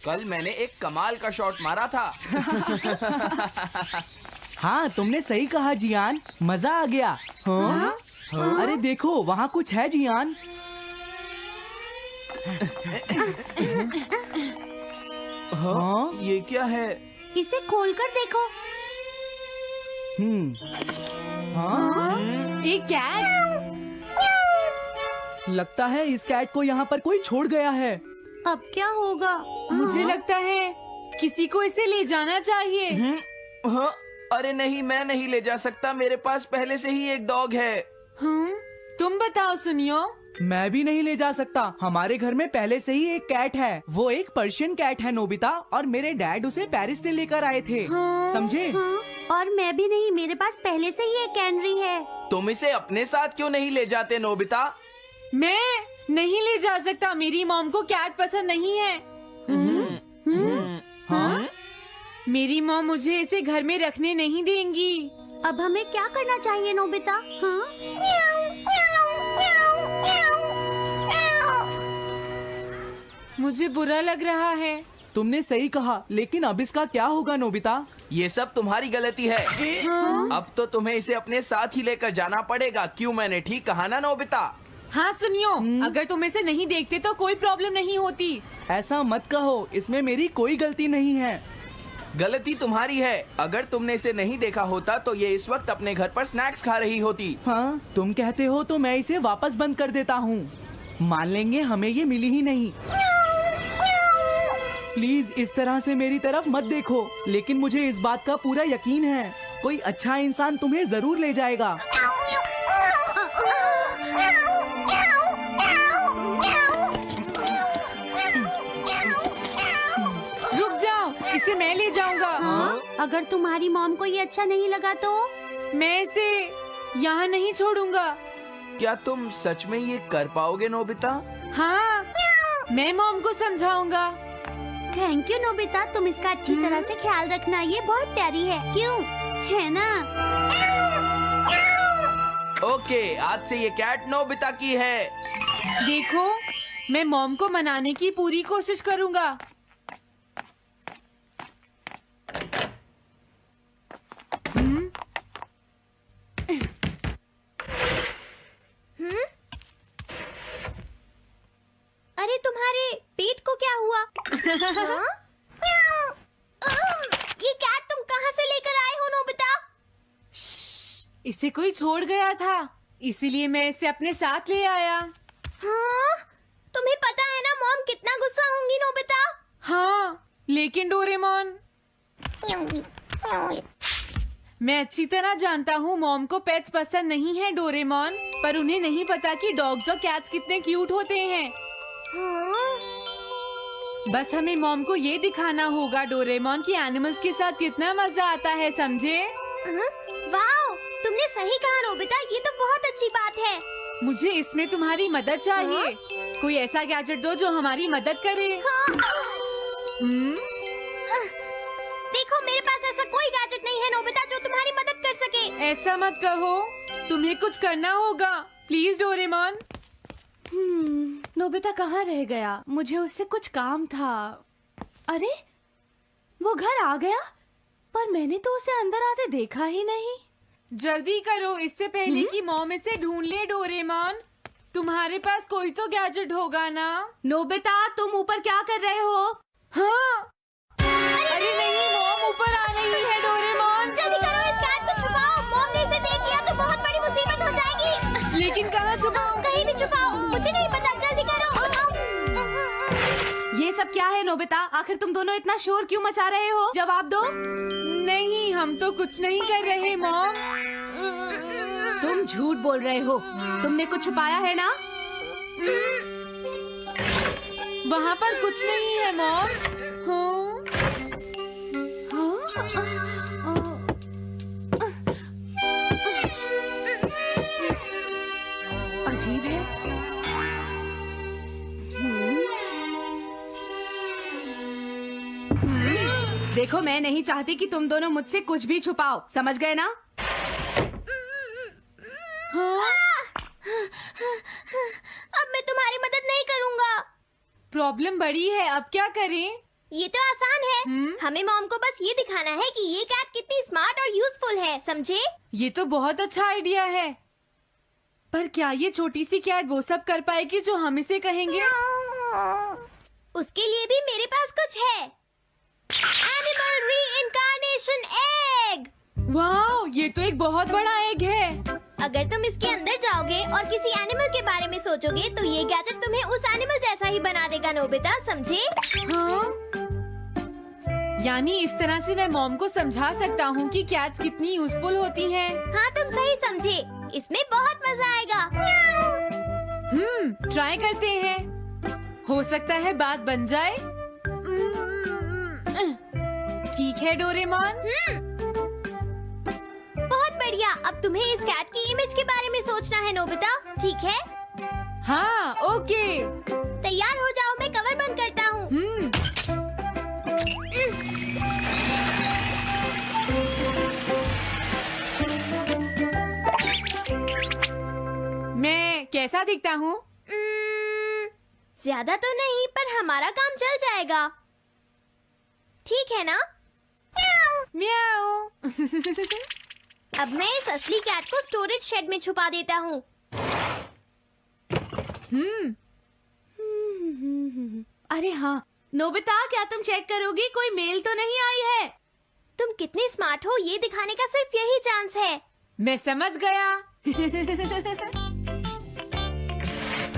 कल मैंने एक कमाल का शॉट मारा था। हाँ, तुमने सही कहा जियान, मजा आ गया। हाँ? अरे देखो, वहाँ कुछ है जियान। हाँ? ये क्या है? इसे खोलकर देखो। हाँ? एक कैट। लगता है इस कैट को यहाँ पर कोई छोड़ गया है। अब क्या होगा? मुझे लगता है किसी को इसे ले जाना चाहिए। हाँ? अरे नहीं, मैं नहीं ले जा सकता, मेरे पास पहले से ही एक डॉग है। तुम बताओ सुनियो। मैं भी नहीं ले जा सकता, हमारे घर में पहले से ही एक कैट है। वो एक पर्शियन कैट है नोबिता, और मेरे डैड उसे पेरिस से लेकर आए थे। समझे? और मैं भी नहीं, मेरे पास पहले से ही एक कैनरी है। तुम इसे अपने साथ क्यों नहीं ले जाते नोबिता? मैं नहीं ले जा सकता, मेरी मॉम को कैट पसंद नहीं है। हाँ? मेरी मॉम मुझे इसे घर में रखने नहीं देंगी। अब हमें क्या करना चाहिए नोबिता? हाँ? मुझे बुरा लग रहा है। तुमने सही कहा, लेकिन अब इसका क्या होगा नोबिता? ये सब तुम्हारी गलती है। अब तो तुम्हें इसे अपने साथ ही लेकर जाना पड़ेगा। क्यों, मैंने ठीक कहा ना नोबिता? हाँ सुनियो, अगर तुम इसे नहीं देखते तो कोई प्रॉब्लम नहीं होती। ऐसा मत कहो, इसमें मेरी कोई गलती नहीं है। गलती तुम्हारी है। अगर तुमने इसे नहीं देखा होता तो ये इस वक्त अपने घर पर स्नैक्स खा रही होती। हाँ, तुम कहते हो तो मैं इसे वापस बंद कर देता हूँ। मान लेंगे हमें ये मिली ही नहीं। प्लीज इस तरह से मेरी तरफ मत देखो, लेकिन मुझे इस बात का पूरा यकीन है, कोई अच्छा इंसान तुम्हें जरूर ले जाएगा। रुक जाओ, इसे मैं ले जाऊंगा। अगर तुम्हारी मॉम को ये अच्छा नहीं लगा तो? मैं इसे यहाँ नहीं छोड़ूंगा। क्या तुम सच में ये कर पाओगे नोबिता? हाँ, मैं मॉम को समझाऊंगा। थैंक यू नोबिता, तुम इसका अच्छी तरह से ख्याल रखना, ये बहुत प्यारी है। क्यों, है ना? ओके, आज से ये कैट नोबिता की है। देखो, मैं मॉम को मनाने की पूरी कोशिश करूंगा। अरे तुम्हारे पेट को क्या हुआ? हाँ? ये कैट तुम कहाँ से लेकर आए हो नोबिता? इसे कोई छोड़ गया था, इसीलिए मैं इसे अपने साथ ले आया। हाँ? तुम्हें पता है ना मॉम कितना गुस्सा होंगी नोबिता? हाँ, लेकिन डोरेमोन, मैं अच्छी तरह जानता हूँ मॉम को पेट्स पसंद नहीं है डोरेमोन, पर उन्हें नहीं पता कि डॉग्स और कैट्स कितने क्यूट होते हैं। हाँ? बस हमें मॉम को ये दिखाना होगा डोरेमोन कि एनिमल्स के साथ कितना मजा आता है, समझे? वाओ, तुमने सही कहा नोबिता, ये तो बहुत अच्छी बात है। मुझे इसमें तुम्हारी मदद चाहिए। कोई ऐसा गैजेट दो जो हमारी मदद करे। देखो, मेरे पास ऐसा कोई गैजेट नहीं है नोबिता जो तुम्हारी मदद कर सके। ऐसा मत कहो, तुम्हें कुछ करना होगा, प्लीज डोरेमोन। नोबिता कहाँ रह गया? मुझे उससे कुछ काम था। अरे, वो घर आ गया, पर मैंने तो उसे अंदर आते देखा ही नहीं। जल्दी करो, इससे पहले कि मॉम इसे ढूंढ ले डोरेमोन। तुम्हारे पास कोई तो गैजेट होगा ना? नोबिता, तुम ऊपर क्या कर रहे हो? हाँ, अरे नहीं, मॉम ऊपर आ रही है डोरेमोन। जल्दी करो, इस कैट को छुपाओ। मॉम ने इसे देख लिया तो बहुत बड़ी मुसीबत हो जाएगी। लेकिन कहाँ छुपाऊं? कहीं भी छुपाओ, मुझे नहीं पता, जल्दी करो। ये सब क्या है नोबिता? आखिर तुम दोनों इतना शोर क्यों मचा रहे हो? जवाब दो। नहीं, हम तो कुछ नहीं कर रहे मॉम। तुम झूठ बोल रहे हो, तुमने कुछ छुपाया है ना? वहाँ पर कुछ नहीं है मॉम। अजीब है। देखो, मैं नहीं चाहती कि तुम दोनों मुझसे कुछ भी छुपाओ, समझ गए ना? अब मैं तुम्हारी मदद नहीं करूँगा। प्रॉब्लम बड़ी है, अब क्या करें? ये तो आसान है। हमें मॉम को बस ये दिखाना है कि ये कैट कितनी स्मार्ट और यूजफुल है, समझे? ये तो बहुत अच्छा आइडिया है, पर क्या ये छोटी सी कैट वो सब कर पाएगी जो हम इसे कहेंगे? उसके लिए भी मेरे पास कुछ है। Animal reincarnation egg. वाह, ये तो एक बहुत बड़ा एग है। अगर तुम इसके अंदर जाओगे और किसी एनिमल के बारे में सोचोगे तो ये गैजेट तुम्हें उस एनिमल जैसा ही बना देगा, नोबिता, समझे? हाँ? यानी इस तरह से मैं मॉम को समझा सकता हूँ कि कैट्स कितनी यूजफुल होती हैं। हाँ, तुम सही समझे। इसमें बहुत मजा आएगा। ट्राई करते हैं। हो सकता है बात बन जाए। ठीक है डोरेमोन। बहुत बढ़िया। अब तुम्हें इस कैट की इमेज के बारे में सोचना है, नोबिता, ठीक है? हाँ, ओके। तैयार हो जाओ, मैं कवर बंद करता हूँ। मैं कैसा दिखता हूँ? ज्यादा तो नहीं, पर हमारा काम चल जाएगा, ठीक है ना? म्याऊ। अब मैं इस असली कैट को स्टोरेज शेड में छुपा देता हूँ। अरे हाँ नोबिता, क्या तुम चेक करोगी कोई मेल तो नहीं आई है? तुम कितने स्मार्ट हो ये दिखाने का सिर्फ यही चांस है। मैं समझ गया।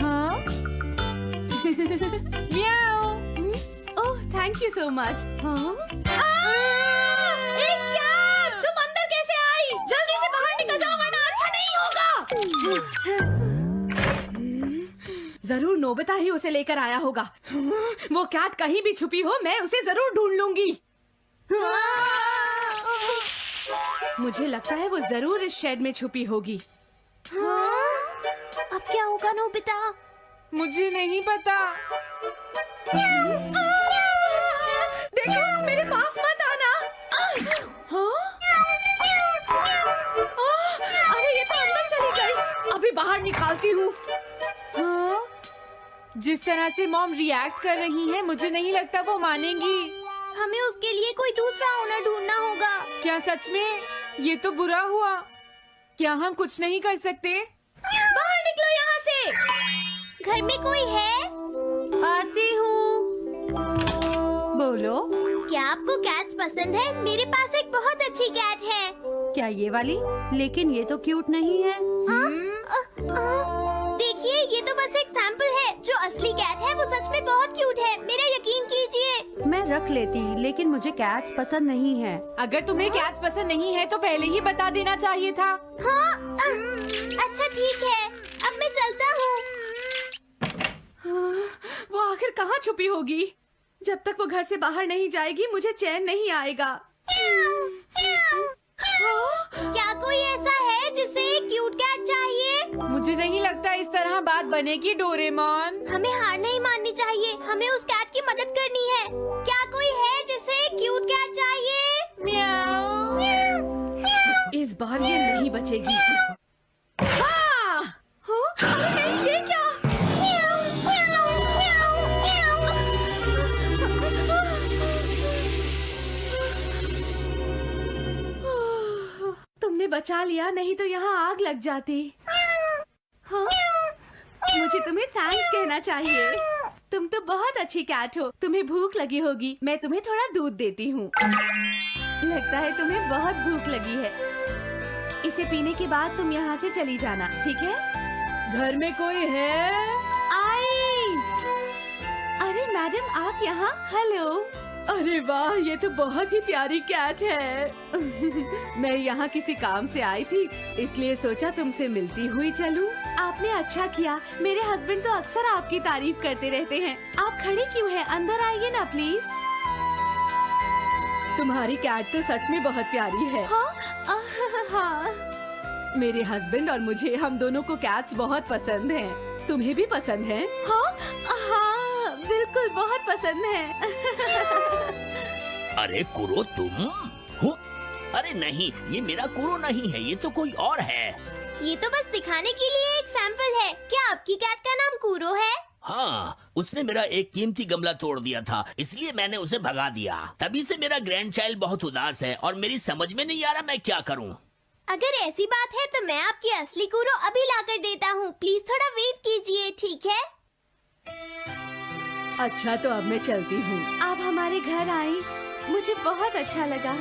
हाँ? म्याऊ। ओह, थैंक यू सो मच। तुम अंदर कैसे आई? जल्दी से बाहर निकल जाओ वरना अच्छा नहीं होगा। जरूर नोबिता ही उसे लेकर आया होगा। वो कैट कहीं भी छुपी हो, मैं उसे जरूर ढूंढ लूंगी। मुझे लगता है वो जरूर इस शेड में छुपी होगी। अब क्या होगा नोबिता? मुझे नहीं पता। देखो, मेरे पास मत आना। अरे ये तो अंदर चली गई। अभी बाहर निकालती हूँ। हाँ? जिस तरह से मॉम रिएक्ट कर रही है, मुझे नहीं लगता वो मानेंगी। हमें उसके लिए कोई दूसरा ओनर ढूंढना होगा। क्या सच में? ये तो बुरा हुआ। क्या हम कुछ नहीं कर सकते? बाहर निकलो यहाँ से। घर में कोई है? आती हूँ। बोलो। क्या आपको कैट्स पसंद है? मेरे पास एक बहुत अच्छी कैट है। क्या ये वाली? लेकिन ये तो क्यूट नहीं है। देखिए, ये तो बस एक सैंपल है। जो असली कैट है वो सच में बहुत क्यूट है, मेरा यकीन कीजिए। मैं रख लेती, लेकिन मुझे कैट्स पसंद नहीं है। अगर तुम्हें कैट्स पसंद नहीं है तो पहले ही बता देना चाहिए था। हाँ, अच्छा ठीक है, अब मैं चलता हूँ। वो आखिर कहाँ छुपी होगी? जब तक वो घर से बाहर नहीं जाएगी मुझे चैन नहीं आएगा। क्या कोई ऐसा है जिसे एक क्यूट कैट चाहिए? मुझे नहीं लगता इस तरह बात बनेगी डोरेमोन। हमें हार नहीं माननी चाहिए, हमें उस कैट की मदद करनी है। क्या कोई है जिसे एक क्यूट कैट चाहिए? म्याऊ। इस बार ये नहीं बचेगी। हाँ! अरे नहीं, ये क्या? तुमने बचा लिया, नहीं तो यहाँ आग लग जाती। हाँ? मुझे तुम्हें थैंक्स कहना चाहिए। तुम तो बहुत अच्छी कैट हो। तुम्हें भूख लगी होगी, मैं तुम्हें थोड़ा दूध देती हूँ। लगता है तुम्हें बहुत भूख लगी है। इसे पीने के बाद तुम यहाँ से चली जाना, ठीक है? घर में कोई है? आई! अरे मैडम, आप यहाँ? हेलो। अरे वाह, ये तो बहुत ही प्यारी कैट है। मैं यहाँ किसी काम से आई थी, इसलिए सोचा तुमसे मिलती हुई चलूं। आपने अच्छा किया। मेरे हस्बैंड तो अक्सर आपकी तारीफ करते रहते हैं। आप खड़े क्यों हैं? अंदर आइए ना प्लीज। तुम्हारी कैट तो सच में बहुत प्यारी है। हाँ। मेरे हस्बैंड और मुझे, हम दोनों को कैट्स बहुत पसंद हैं। तुम्हें भी पसंद है? हाँ, बिल्कुल बहुत पसंद है। अरे कुरो, तुम हो? अरे नहीं, ये मेरा कुरो नहीं है, ये तो कोई और है। ये तो बस दिखाने के लिए एक सैंपल है। क्या आपकी कैट का नाम कूरो है? हाँ, उसने मेरा एक कीमती गमला तोड़ दिया था, इसलिए मैंने उसे भगा दिया। तभी से मेरा ग्रैंड चाइल्ड बहुत उदास है और मेरी समझ में नहीं आ रहा मैं क्या करूँ। अगर ऐसी बात है तो मैं आपकी असली कूरो अभी लाकर देता हूँ। प्लीज थोड़ा वेट कीजिए, ठीक है? अच्छा, तो अब मैं चलती हूँ। आप हमारे घर आई, मुझे बहुत अच्छा लगा।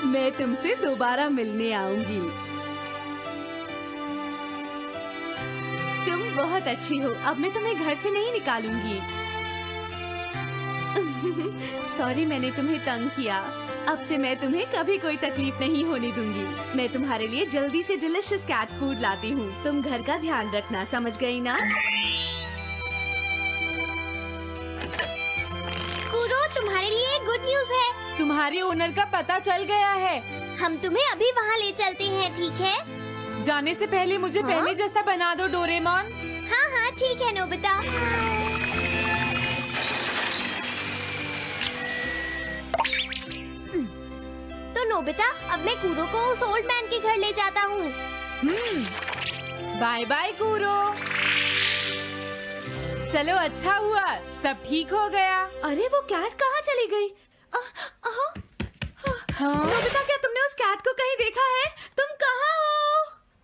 मैं तुमसे दोबारा मिलने आऊंगी। तुम बहुत अच्छी हो। अब मैं तुम्हें घर से नहीं निकालूंगी। सॉरी, मैंने तुम्हें तंग किया। अब से मैं तुम्हें कभी कोई तकलीफ नहीं होने दूंगी। मैं तुम्हारे लिए जल्दी से डिलिशियस कैट फूड लाती हूँ। तुम घर का ध्यान रखना, समझ गई ना? कूरो, तुम्हारे लिए गुड न्यूज है। तुम्हारे ओनर का पता चल गया है। हम तुम्हें अभी वहाँ ले चलते हैं, ठीक है? जाने से पहले मुझे हाँ? पहले जैसा बना दो डोरेमोन। हाँ हाँ, ठीक है नोबिता। तो नोबिता, अब मैं कूरो को उस ओल्ड मैन के घर ले जाता हूँ। बाय बाय कूरो। चलो, अच्छा हुआ, सब ठीक हो गया। अरे वो कैट कहाँ चली गई? हाँ? नोबिता, क्या तुमने उस कैट को कहीं देखा है? तुम कहाँ हो?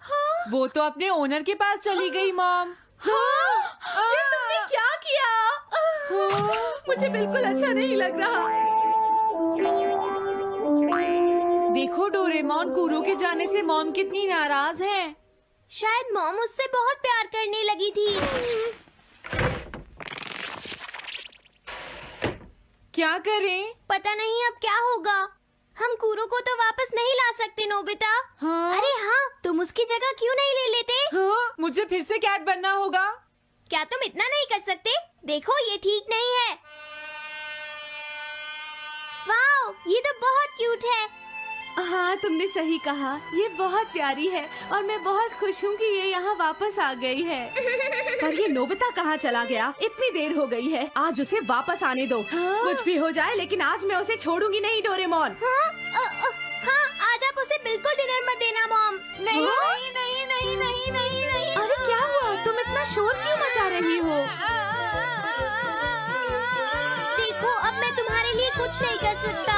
हाँ? वो तो अपने ओनर के पास चली गई मॉम। हाँ? ये तुमने क्या किया? मुझे बिल्कुल अच्छा नहीं लग रहा। देखो डोरेमोन, कूरो के जाने से मॉम कितनी नाराज हैं। शायद मॉम उससे बहुत प्यार करने लगी थी। क्या करें? पता नहीं अब क्या होगा। हम कूरो को तो वापस नहीं ला सकते नोबिता। हाँ? अरे हाँ, तुम उसकी जगह क्यों नहीं ले लेते? हाँ? मुझे फिर से कैट बनना होगा। क्या तुम इतना नहीं कर सकते? देखो, ये ठीक नहीं है। वाओ, ये तो बहुत क्यूट है। हाँ, तुमने सही कहा। ये बहुत प्यारी है और मैं बहुत खुश हूँ कि ये यहाँ वापस आ गई है। पर ये नोबिता कहाँ चला गया? इतनी देर हो गई है। आज उसे वापस आने दो। हाँ? कुछ भी हो जाए, लेकिन आज मैं उसे छोड़ूंगी नहीं, डोरेमोन। हाँ, आज आप उसे बिल्कुल डिनर मत देना मॉम। नहीं हाँ? नहीं नहीं नहीं नहीं नहीं नहीं। अरे क्या हुआ? तुम इतना शोर क्यों मचा रही हो? देखो, अब मैं तुम्हारे लिए कुछ नहीं कर सकता।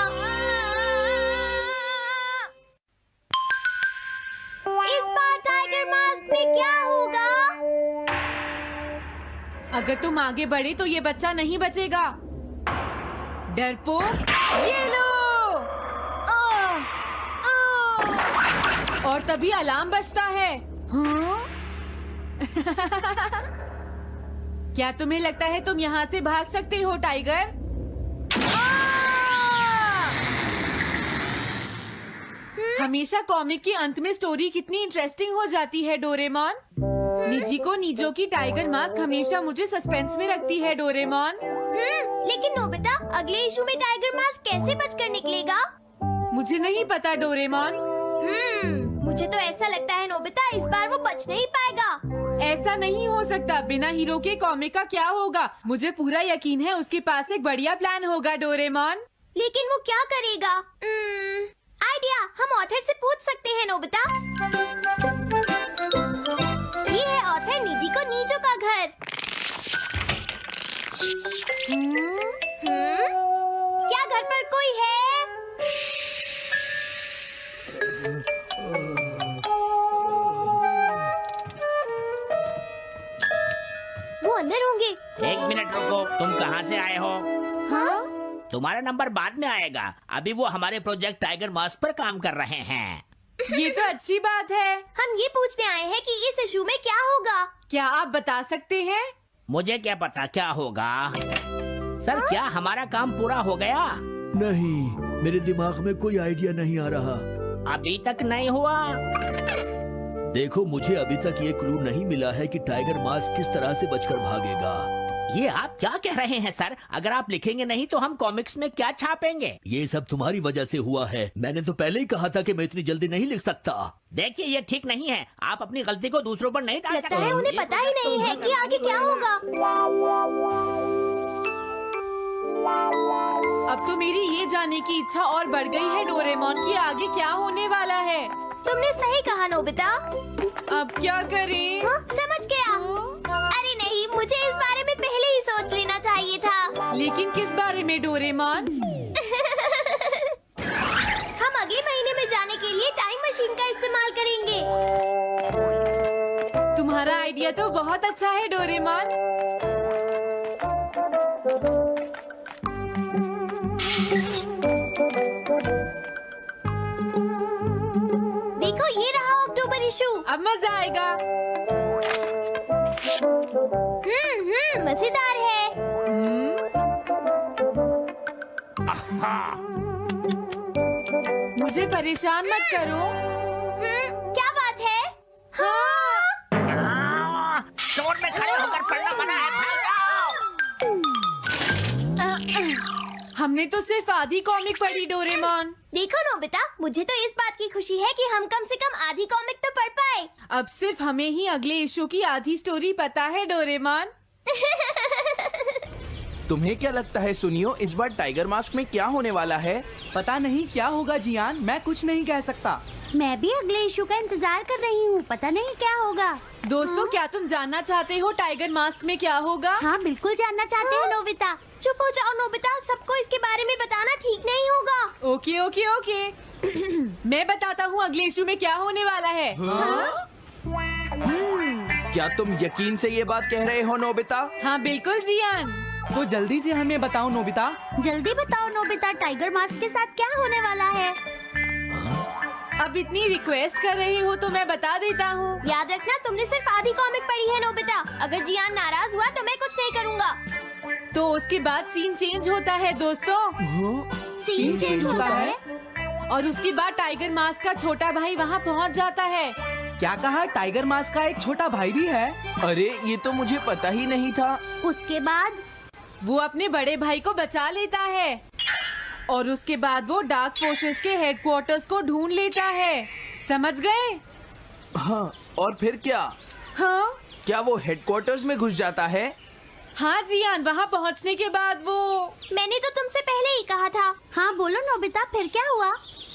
इस बार टाइगर मास्क में क्या होगा? अगर तुम आगे बढ़े तो ये बच्चा नहीं बचेगा। डरपोक, ये लो। और तभी अलार्म बजता है। हाँ? क्या तुम्हें लगता है तुम यहाँ से भाग सकते हो टाइगर? हमेशा कॉमिक के अंत में स्टोरी कितनी इंटरेस्टिंग हो जाती है डोरेमोन। निजी को नीजो की टाइगर मास्क हमेशा मुझे सस्पेंस में रखती है डोरेमोन। लेकिन नोबिता, अगले इशू में टाइगर मास्क कैसे बचकर निकलेगा? मुझे नहीं पता डोरेमोन। मुझे तो ऐसा लगता है नोबिता, इस बार वो बच नहीं पाएगा। ऐसा नहीं हो सकता। बिना हीरो के कॉमिक का क्या होगा? मुझे पूरा यकीन है उसके पास एक बढ़िया प्लान होगा डोरेमोन। लेकिन वो क्या करेगा? आइडिया, हम ऑथर से पूछ सकते हैं नोबिता। ये है ऑथर निजी को नीजो का घर। क्या घर पर कोई है? वो अंदर होंगे। एक मिनट रुको, तुम कहाँ से आए हो? हाँ? तुम्हारा नंबर बाद में आएगा। अभी वो हमारे प्रोजेक्ट टाइगर मास्क पर काम कर रहे हैं। ये तो अच्छी बात है। हम ये पूछने आए हैं कि इस इशू में क्या होगा। क्या आप बता सकते हैं? मुझे क्या पता क्या होगा। सर, क्या हमारा काम पूरा हो गया? नहीं, मेरे दिमाग में कोई आइडिया नहीं आ रहा। अभी तक नहीं हुआ। देखो, मुझे अभी तक ये क्लू नहीं मिला है कि टाइगर मास्क किस तरह से बचकर भागेगा। ये आप क्या कह रहे हैं सर? अगर आप लिखेंगे नहीं तो हम कॉमिक्स में क्या छापेंगे? ये सब तुम्हारी वजह से हुआ है। मैंने तो पहले ही कहा था कि मैं इतनी जल्दी नहीं लिख सकता। देखिए, ये ठीक नहीं है। आप अपनी गलती को दूसरों पर नहीं डाल सकते। लगता है उन्हें पता ही नहीं है कि आगे क्या होगा। अब तो मेरी ये जानने की इच्छा और बढ़ गई है डोरेमोन कि आगे क्या होने वाला है। तुमने सही कहा नोबिता। अब क्या करें? हाँ, समझ गया। चाहिए था। लेकिन किस बारे में डोरेमोन? हम अगले महीने में जाने के लिए टाइम मशीन का इस्तेमाल करेंगे। तुम्हारा आइडिया तो बहुत अच्छा है डोरेमोन। देखो ये रहा अक्टूबर इशू। अब मजा आएगा। मजेदार है। मुझे परेशान मत करो। क्या बात है? स्टोर में खड़े होकर पढ़ना मना है, भाग जाओ। हमने तो सिर्फ आधी कॉमिक पढ़ी डोरेमोन। देखो नोबिता, मुझे तो इस बात की खुशी है कि हम कम से कम आधी कॉमिक तो पढ़ पाए। अब सिर्फ हमें ही अगले इशू की आधी स्टोरी पता है डोरेमोन। तुम्हें क्या लगता है सुनियो, इस बार टाइगर मास्क में क्या होने वाला है? पता नहीं क्या होगा जियान, मैं कुछ नहीं कह सकता। मैं भी अगले इशू का इंतजार कर रही हूँ, पता नहीं क्या होगा। दोस्तों, क्या तुम जानना चाहते हो टाइगर मास्क में क्या होगा? हाँ बिल्कुल जानना चाहते हैं नोबिता। चुप हो जाओ नोबिता, सबको इसके बारे में बताना ठीक नहीं होगा। Okay okay okay. मैं बताता हूँ अगले इशू में क्या होने वाला है। क्या तुम यकीन से ये बात कह रहे हो नोबिता? हाँ बिल्कुल जियान। तो जल्दी से हमें बताओ नोबिता। जल्दी बताओ नोबिता, टाइगर मास्क के साथ क्या होने वाला है? अब इतनी रिक्वेस्ट कर रहे हो तो मैं बता देता हूँ। याद रखना, तुमने सिर्फ आधी कॉमिक पढ़ी है नोबिता। अगर जियान नाराज हुआ तो मैं कुछ नहीं करूँगा। तो उसके बाद सीन चेंज होता है दोस्तों। सीन चेंज होता है? और उसके बाद टाइगर मास्क का छोटा भाई वहाँ पहुँच जाता है। क्या कहा? टाइगर मास्क का एक छोटा भाई भी है? अरे ये तो मुझे पता ही नहीं था। उसके बाद वो अपने बड़े भाई को बचा लेता है और उसके बाद वो डार्क फोर्सेस के हेडक्वार्टर्स को ढूंढ लेता है। समझ गए? हाँ, और फिर क्या? हाँ क्या वो हेडक्वार्टर्स में घुस जाता है? हाँ जियान, वहाँ पहुँचने के बाद वो मैंने तो तुमसे पहले ही कहा था। हाँ बोलो नोबिता, फिर क्या हुआ?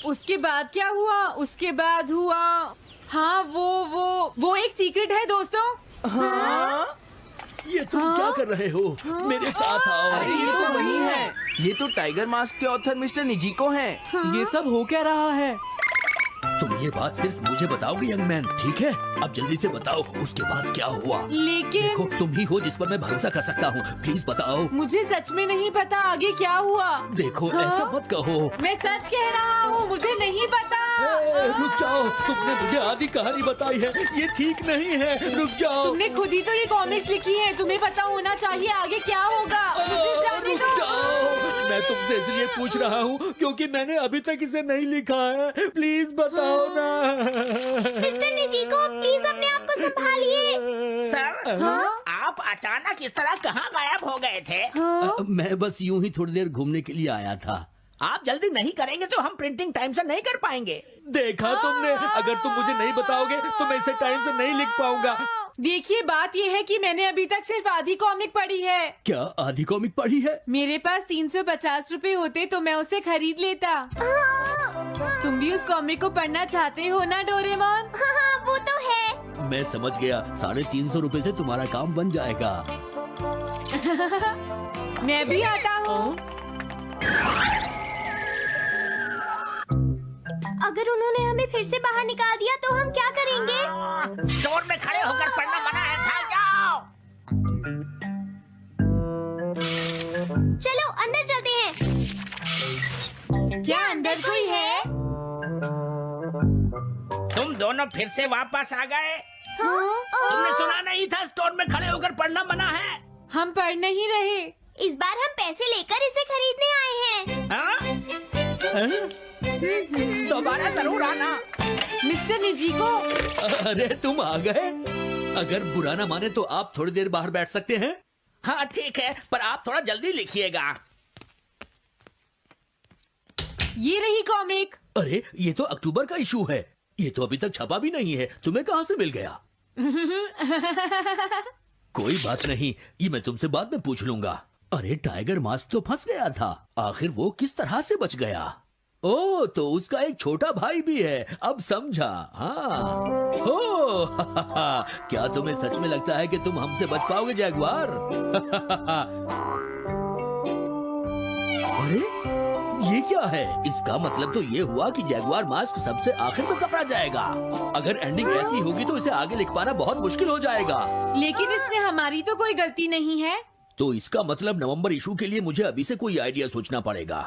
उसके बाद क्या हुआ? उसके बाद हुआ, हाँ वो एक सीक्रेट है दोस्तों। हाँ? ये तुम क्या कर रहे हो? मेरे साथ आओ। अरे ये तो वही है। ये तो टाइगर मास्क के ऑथर मिस्टर निजिको हैं। ये सब हो क्या रहा है? तुम ये बात सिर्फ मुझे बताओगे यंग मैन, ठीक है? अब जल्दी से बताओ उसके बाद क्या हुआ। लेकिन देखो, तुम ही हो जिस पर मैं भरोसा कर सकता हूँ। प्लीज बताओ। मुझे सच में नहीं पता आगे क्या हुआ। देखो, हाँ? ऐसा मत कहो। मैं सच कह रहा हूँ, मुझे नहीं पता। रुक जाओ, तुमने मुझे आधी कहानी बताई है, ये ठीक नहीं है। रुक जाओ। तुमने खुद ही तो ये कॉमिक्स लिखी है, तुम्हें पता होना चाहिए आगे क्या होगा। मुझे जाने रुक दो। जाओ। मैं तुमसे इसलिए पूछ रहा हूँ क्योंकि मैंने अभी तक इसे नहीं लिखा है। प्लीज बताओ ना। मिस्टर निजिको, प्लीज अपने आप को संभालिए। सर, हाँ? आप अचानक इस तरह कहाँ गायब हो गए थे? मैं बस यूं ही थोड़ी देर घूमने के लिए आया था। आप जल्दी नहीं करेंगे तो हम प्रिंटिंग टाइम से नहीं कर पाएंगे। देखा तुमने, अगर तुम मुझे नहीं बताओगे तो मैं इसे टाइम से नहीं लिख पाऊंगा। देखिए, बात ये है कि मैंने अभी तक सिर्फ आधी कॉमिक पढ़ी है। क्या आधी कॉमिक पढ़ी है? मेरे पास 350 रुपए होते तो मैं उसे खरीद लेता। तुम भी उस कॉमिक को पढ़ना चाहते हो ना डोरेमोन? हाँ वो तो है। मैं समझ गया, 350 रुपए से तुम्हारा काम बन जाएगा। मैं भी आता हूँ। अगर उन्होंने हमें फिर से बाहर निकाल दिया तो हम क्या करेंगे? स्टोर में खड़े होकर पढ़ना मना है, भाग जाओ। चलो अंदर चलते हैं। क्या अंदर कोई है? तुम दोनों फिर से वापस आ गए। तुमने सुना नहीं था स्टोर में खड़े होकर पढ़ना मना है? हम पढ़ नहीं रहे। इस बार हम पैसे लेकर इसे खरीदने आए हैं। हाँ? दोबारा जरूर आना। मिस्टर निजिको, अरे तुम आ गए। अगर बुरा ना माने तो आप थोड़ी देर बाहर बैठ सकते हैं। हाँ ठीक है, पर आप थोड़ा जल्दी लिखिएगा। ये रही कॉमिक। अरे ये तो अक्टूबर का इशू है, ये तो अभी तक छपा भी नहीं है। तुम्हें कहाँ से मिल गया? कोई बात नहीं, ये मैं तुमसे बाद में पूछ लूंगा। अरे टाइगर मास्क तो फंस गया था, आखिर वो किस तरह से बच गया? ओ, तो उसका एक छोटा भाई भी है, अब समझा। हाँ। ओ, क्या तुम्हें सच में लगता है कि तुम हमसे बच पाओगे जैगुआर? अरे ये क्या है? इसका मतलब तो ये हुआ कि जैगुआर मास्क सबसे आखिर में पकड़ा जाएगा। अगर एंडिंग ऐसी होगी तो इसे आगे लिख पाना बहुत मुश्किल हो जाएगा। लेकिन इसमें हमारी तो कोई गलती नहीं है। तो इसका मतलब नवंबर इशू के लिए मुझे अभी से कोई आइडिया सोचना पड़ेगा।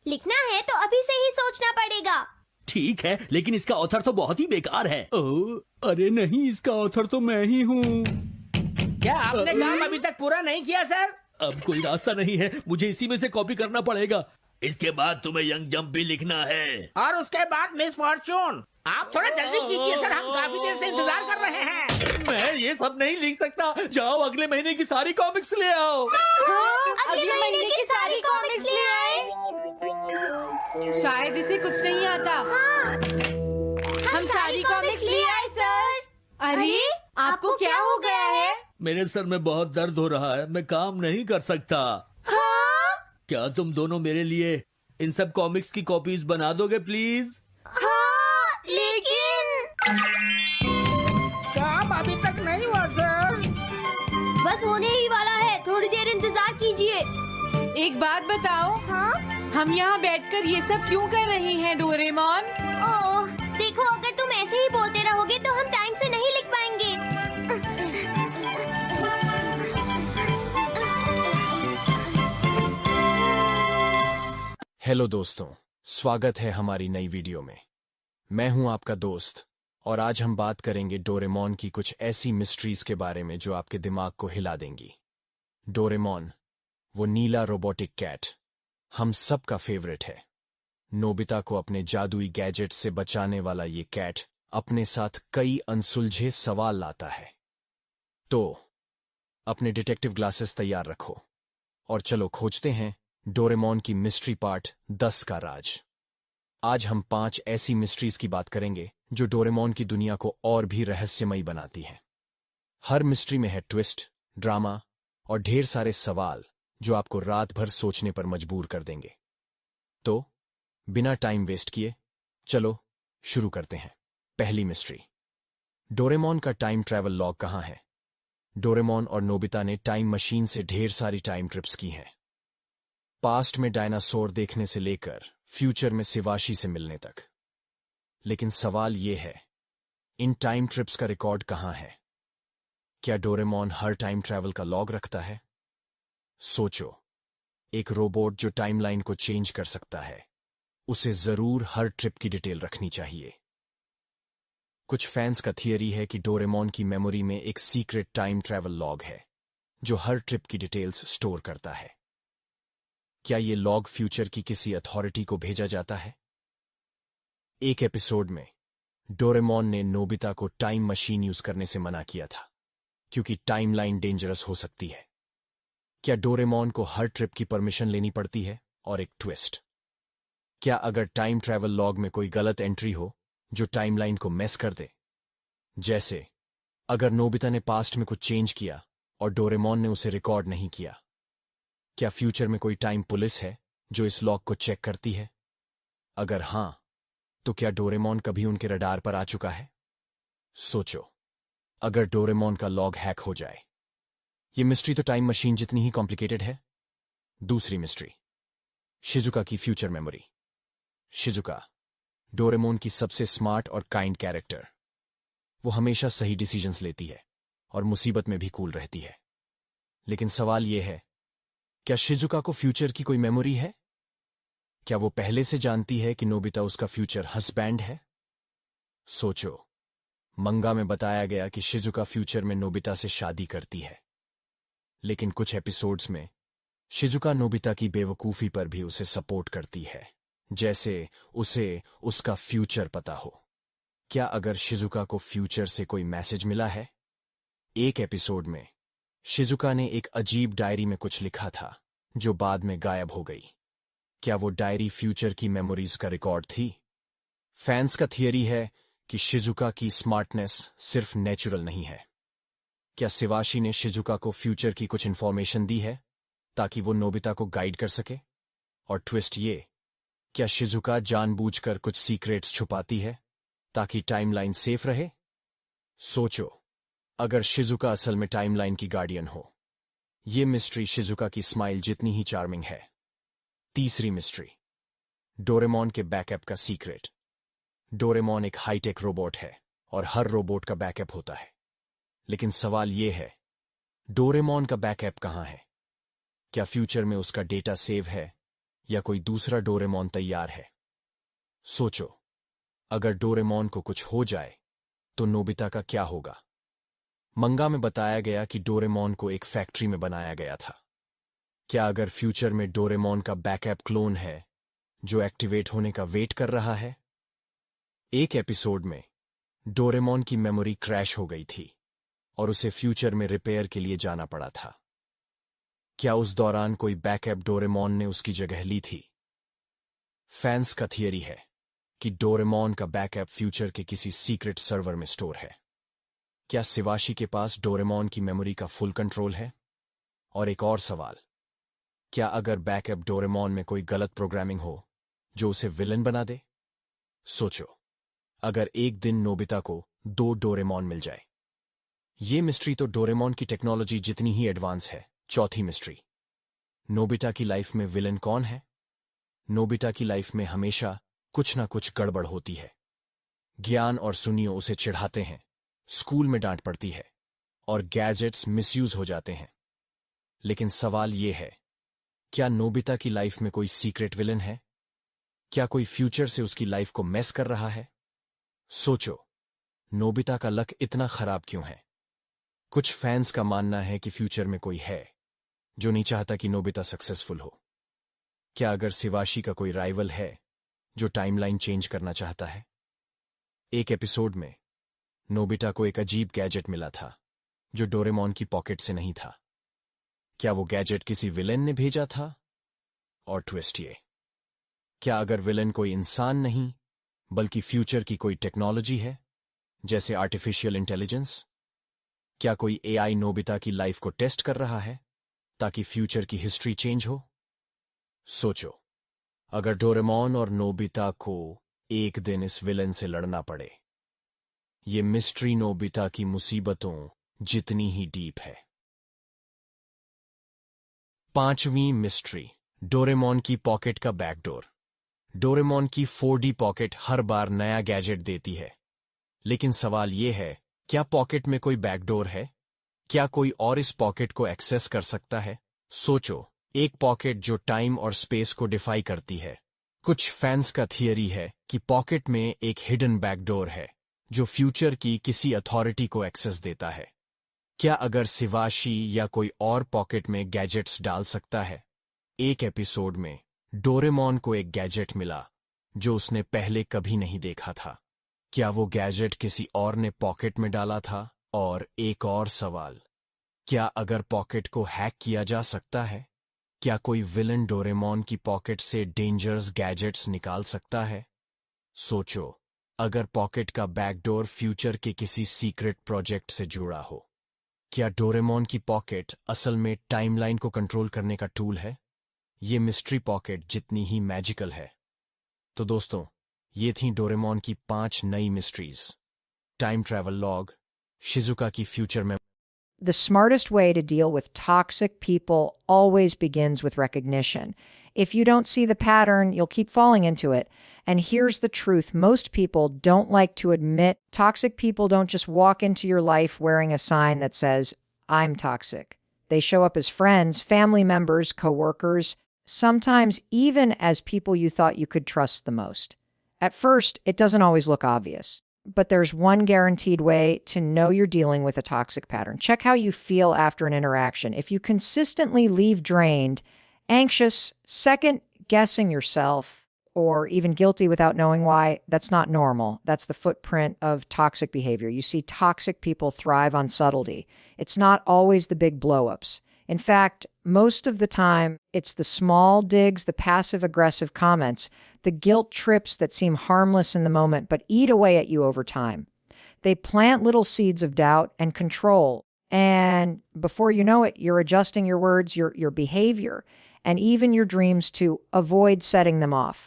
लिखना है तो अभी से ही सोचना पड़ेगा। ठीक है, लेकिन इसका ऑथर तो बहुत ही बेकार है। अरे नहीं, इसका ऑथर तो मैं ही हूँ। क्या आपने काम अभी तक पूरा नहीं किया सर? अब कोई रास्ता नहीं है, मुझे इसी में से कॉपी करना पड़ेगा। इसके बाद तुम्हें यंग जंप भी लिखना है। और उसके बाद मिस फॉर्चून। आप थोड़ा जल्दी कीजिए सर, हम काफी देर से इंतजार कर रहे हैं। मैं ये सब नहीं लिख सकता। जाओ अगले महीने की सारी कॉमिक्स ले आओ। अगले महीने की सारी कॉमिक्स ले आए। शायद इसे कुछ नहीं आता। हम सारी कॉमिक्स ले आए सर। अरे आपको क्या हो गया है? मेरे सर में बहुत दर्द हो रहा है, मैं काम नहीं कर सकता। क्या तुम दोनों मेरे लिए इन सब कॉमिक्स की कॉपीज बना दोगे प्लीज? लेकिन काम अभी तक नहीं हुआ सर। बस होने ही वाला है, थोड़ी देर इंतजार कीजिए। एक बात बताओ, हम यहाँ बैठकर ये सब क्यों कर रहे हैं डोरेमोन? ओह, देखो अगर तुम ऐसे ही बोलते रहोगे तो हम टाइम से नहीं लिख पाएंगे। हेलो दोस्तों, स्वागत है हमारी नई वीडियो में। मैं हूं आपका दोस्त और आज हम बात करेंगे डोरेमोन की कुछ ऐसी मिस्ट्रीज के बारे में जो आपके दिमाग को हिला देंगी। डोरेमोन, वो नीला रोबोटिक कैट, हम सबका फेवरेट है। नोबिता को अपने जादुई गैजेट से बचाने वाला ये कैट अपने साथ कई अनसुलझे सवाल लाता है। तो अपने डिटेक्टिव ग्लासेस तैयार रखो और चलो खोजते हैं डोरेमोन की मिस्ट्री पार्ट 10 का राज। आज हम 5 ऐसी मिस्ट्रीज की बात करेंगे जो डोरेमोन की दुनिया को और भी रहस्यमयी बनाती हैं। हर मिस्ट्री में है ट्विस्ट, ड्रामा और ढेर सारे सवाल जो आपको रात भर सोचने पर मजबूर कर देंगे। तो बिना टाइम वेस्ट किए चलो शुरू करते हैं। पहली मिस्ट्री, डोरेमोन का टाइम ट्रैवल लॉग कहाँ है? डोरेमोन और नोबिता ने टाइम मशीन से ढेर सारी टाइम ट्रिप्स की हैं। पास्ट में डायनासोर देखने से लेकर फ्यूचर में शिवाशी से मिलने तक। लेकिन सवाल ये है, इन टाइम ट्रिप्स का रिकॉर्ड कहाँ है? क्या डोरेमोन हर टाइम ट्रैवल का लॉग रखता है? सोचो, एक रोबोट जो टाइमलाइन को चेंज कर सकता है, उसे जरूर हर ट्रिप की डिटेल रखनी चाहिए। कुछ फैंस का थियरी है कि डोरेमोन की मेमोरी में एक सीक्रेट टाइम ट्रैवल लॉग है जो हर ट्रिप की डिटेल्स स्टोर करता है। क्या ये लॉग फ्यूचर की किसी अथॉरिटी को भेजा जाता है? एक एपिसोड में डोरेमोन ने नोबिता को टाइम मशीन यूज करने से मना किया था क्योंकि टाइमलाइन डेंजरस हो सकती है। क्या डोरेमोन को हर ट्रिप की परमिशन लेनी पड़ती है? और एक ट्विस्ट, क्या अगर टाइम ट्रैवल लॉग में कोई गलत एंट्री हो जो टाइमलाइन को मेस कर दे? जैसे अगर नोबिता ने पास्ट में कुछ चेंज किया और डोरेमोन ने उसे रिकॉर्ड नहीं किया, क्या फ्यूचर में कोई टाइम पुलिस है जो इस लॉग को चेक करती है? अगर हां, तो क्या डोरेमोन कभी उनके रडार पर आ चुका है? सोचो, अगर डोरेमोन का लॉग हैक हो जाए। ये मिस्ट्री तो टाइम मशीन जितनी ही कॉम्प्लिकेटेड है। दूसरी मिस्ट्री, शिजुका की फ्यूचर मेमोरी। शिजुका, डोरेमोन की सबसे स्मार्ट और काइंड कैरेक्टर। वो हमेशा सही डिसीजंस लेती है और मुसीबत में भी कूल रहती है। लेकिन सवाल यह है, क्या शिजुका को फ्यूचर की कोई मेमोरी है? क्या वो पहले से जानती है कि नोबिता उसका फ्यूचर हस्बैंड है? सोचो, मंगा में बताया गया कि शिजुका फ्यूचर में नोबिता से शादी करती है, लेकिन कुछ एपिसोड्स में शिजुका नोबिता की बेवकूफी पर भी उसे सपोर्ट करती है, जैसे उसे उसका फ्यूचर पता हो। क्या अगर शिजुका को फ्यूचर से कोई मैसेज मिला है? एक एपिसोड में शिजुका ने एक अजीब डायरी में कुछ लिखा था जो बाद में गायब हो गई। क्या वो डायरी फ्यूचर की मेमोरीज का रिकॉर्ड थी? फैंस का थियरी है कि शिजुका की स्मार्टनेस सिर्फ नेचुरल नहीं है। क्या शिवाशी ने शिजुका को फ्यूचर की कुछ इंफॉर्मेशन दी है ताकि वो नोबिता को गाइड कर सके? और ट्विस्ट ये, क्या शिजुका जानबूझकर कुछ सीक्रेट्स छुपाती है ताकि टाइमलाइन सेफ रहे? सोचो, अगर शिजुका असल में टाइमलाइन की गार्डियन हो। ये मिस्ट्री शिजुका की स्माइल जितनी ही चार्मिंग है। तीसरी मिस्ट्री, डोरेमोन के बैकअप का सीक्रेट। डोरेमोन एक हाईटेक रोबोट है और हर रोबोट का बैकअप होता है, लेकिन सवाल यह है, डोरेमोन का बैकअप कहां है? क्या फ्यूचर में उसका डेटा सेव है या कोई दूसरा डोरेमोन तैयार है? सोचो, अगर डोरेमोन को कुछ हो जाए तो नोबिता का क्या होगा? मंगा में बताया गया कि डोरेमोन को एक फैक्ट्री में बनाया गया था। क्या अगर फ्यूचर में डोरेमोन का बैकअप क्लोन है जो एक्टिवेट होने का वेट कर रहा है? एक एपिसोड में डोरेमोन की मेमोरी क्रैश हो गई थी और उसे फ्यूचर में रिपेयर के लिए जाना पड़ा था। क्या उस दौरान कोई बैकअप डोरेमोन ने उसकी जगह ली थी? फैंस का थियरी है कि डोरेमोन का बैकअप फ्यूचर के किसी सीक्रेट सर्वर में स्टोर है। क्या शिवाशी के पास डोरेमोन की मेमोरी का फुल कंट्रोल है? और एक और सवाल, क्या अगर बैकअप डोरेमोन में कोई गलत प्रोग्रामिंग हो जो उसे विलन बना दे? सोचो, अगर एक दिन नोबिता को 2 डोरेमोन मिल जाए। ये मिस्ट्री तो डोरेमोन की टेक्नोलॉजी जितनी ही एडवांस है। चौथी मिस्ट्री, नोबिता की लाइफ में विलन कौन है? नोबिता की लाइफ में हमेशा कुछ ना कुछ गड़बड़ होती है। ज्ञान और सुनियो उसे चिढ़ाते हैं, स्कूल में डांट पड़ती है और गैजेट्स मिसयूज हो जाते हैं। लेकिन सवाल यह है, क्या नोबिता की लाइफ में कोई सीक्रेट विलन है? क्या कोई फ्यूचर से उसकी लाइफ को मेस कर रहा है? सोचो, नोबिता का लक इतना खराब क्यों है? कुछ फैंस का मानना है कि फ्यूचर में कोई है जो नहीं चाहता कि नोबिता सक्सेसफुल हो। क्या अगर शिवाशी का कोई राइवल है जो टाइमलाइन चेंज करना चाहता है? एक एपिसोड में नोबिता को एक अजीब गैजेट मिला था जो डोरेमोन की पॉकेट से नहीं था। क्या वो गैजेट किसी विलेन ने भेजा था? और ट्विस्ट ये, क्या अगर विलेन कोई इंसान नहीं बल्कि फ्यूचर की कोई टेक्नोलॉजी है, जैसे आर्टिफिशियल इंटेलिजेंस? क्या कोई एआई नोबिता की लाइफ को टेस्ट कर रहा है ताकि फ्यूचर की हिस्ट्री चेंज हो? सोचो, अगर डोरेमोन और नोबिता को एक दिन इस विलेन से लड़ना पड़े। ये मिस्ट्री नोबिता की मुसीबतों जितनी ही डीप है। पांचवीं मिस्ट्री, डोरेमोन की पॉकेट का बैकडोर। डोरेमोन की 4D पॉकेट हर बार नया गैजेट देती है, लेकिन सवाल यह है, क्या पॉकेट में कोई बैकडोर है? क्या कोई और इस पॉकेट को एक्सेस कर सकता है? सोचो, एक पॉकेट जो टाइम और स्पेस को डिफाई करती है। कुछ फैंस का थियरी है कि पॉकेट में एक हिडन बैकडोर है जो फ्यूचर की किसी अथॉरिटी को एक्सेस देता है। क्या अगर शिवाशी या कोई और पॉकेट में गैजेट्स डाल सकता है? एक एपिसोड में डोरेमोन को एक गैजेट मिला जो उसने पहले कभी नहीं देखा था। क्या वो गैजेट किसी और ने पॉकेट में डाला था? और एक और सवाल, क्या अगर पॉकेट को हैक किया जा सकता है? क्या कोई विलन डोरेमोन की पॉकेट से डेंजरस गैजेट्स निकाल सकता है? सोचो, अगर पॉकेट का बैकडोर फ्यूचर के किसी सीक्रेट प्रोजेक्ट से जुड़ा हो। क्या डोरेमोन की पॉकेट असल में टाइमलाइन को कंट्रोल करने का टूल है? ये मिस्ट्री पॉकेट जितनी ही मैजिकल है। तो दोस्तों, ये थी डोरेमोन की 5 नई mysteries. Time travel log, Shizuka की फ्यूचर में। The smartest way to deal with toxic people always begins with recognition. If you don't see the pattern, you'll keep falling into it. And here's the truth. Most people don't like to admit toxic people don't just walk into your life wearing a sign that says, I'm toxic. They show up as friends, family members, coworkers, sometimes even as people you thought you could trust the most. At first, it doesn't always look obvious. But there's one guaranteed way to know you're dealing with a toxic pattern. Check how you feel after an interaction. If you consistently leave drained, anxious, second-guessing yourself, or even guilty without knowing why, that's not normal. That's the footprint of toxic behavior. You see, toxic people thrive on subtlety. It's not always the big blow-ups. In fact, most of the time, it's the small digs, the passive-aggressive comments, the guilt trips that seem harmless in the moment but eat away at you over time. They plant little seeds of doubt and control, and before you know it, you're adjusting your words, your behavior, and even your dreams to avoid setting them off.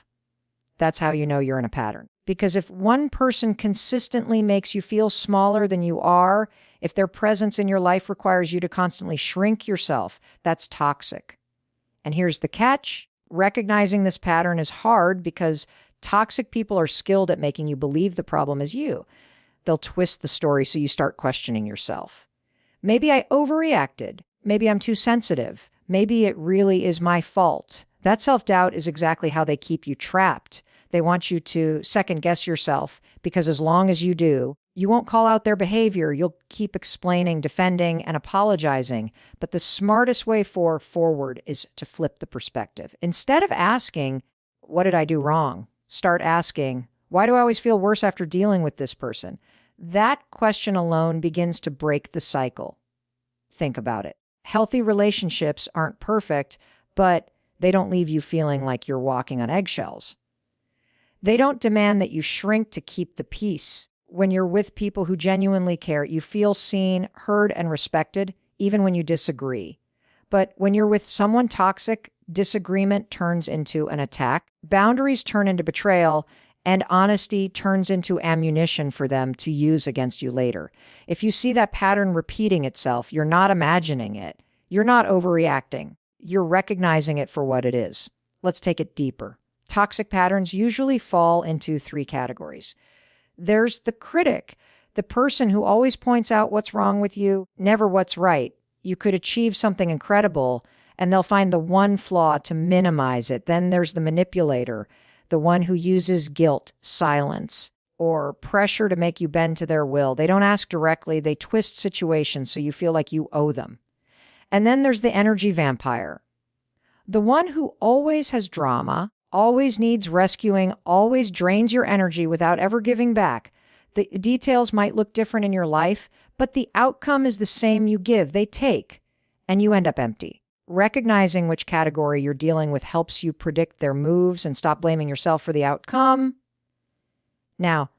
That's how you know you're in a pattern. Because if one person consistently makes you feel smaller than you are, if their presence in your life requires you to constantly shrink yourself, that's toxic. And here's the catch. Recognizing this pattern is hard because toxic people are skilled at making you believe the problem is you. They'll twist the story so you start questioning yourself. Maybe I overreacted. Maybe I'm too sensitive. Maybe it really is my fault. That self-doubt is exactly how they keep you trapped. They want you to second guess yourself because as long as you do, you won't call out their behavior. You'll keep explaining, defending, and apologizing. But the smartest way forward is to flip the perspective. Instead of asking, what did I do wrong? Start asking, why do I always feel worse after dealing with this person? That question alone begins to break the cycle. Think about it. Healthy relationships aren't perfect, but they don't leave you feeling like you're walking on eggshells. They don't demand that you shrink to keep the peace. When you're with people who genuinely care, you feel seen, heard, and respected, even when you disagree. But when you're with someone toxic, disagreement turns into an attack, boundaries turn into betrayal, and honesty turns into ammunition for them to use against you later. If you see that pattern repeating itself, you're not imagining it. You're not overreacting. You're recognizing it for what it is. Let's take it deeper. Toxic patterns usually fall into 3 categories. There's the critic, the person who always points out what's wrong with you, never what's right. You could achieve something incredible, and they'll find the one flaw to minimize it. Then there's the manipulator, the one who uses guilt, silence, or pressure to make you bend to their will. They don't ask directly. They twist situations so you feel like you owe them. And then there's the energy vampire, the one who always has drama, always needs rescuing, always drains your energy without ever giving back. The details might look different in your life, but the outcome is the same. You give, they take, and you end up empty. Recognizing which category you're dealing with helps you predict their moves and stop blaming yourself for the outcome. Now,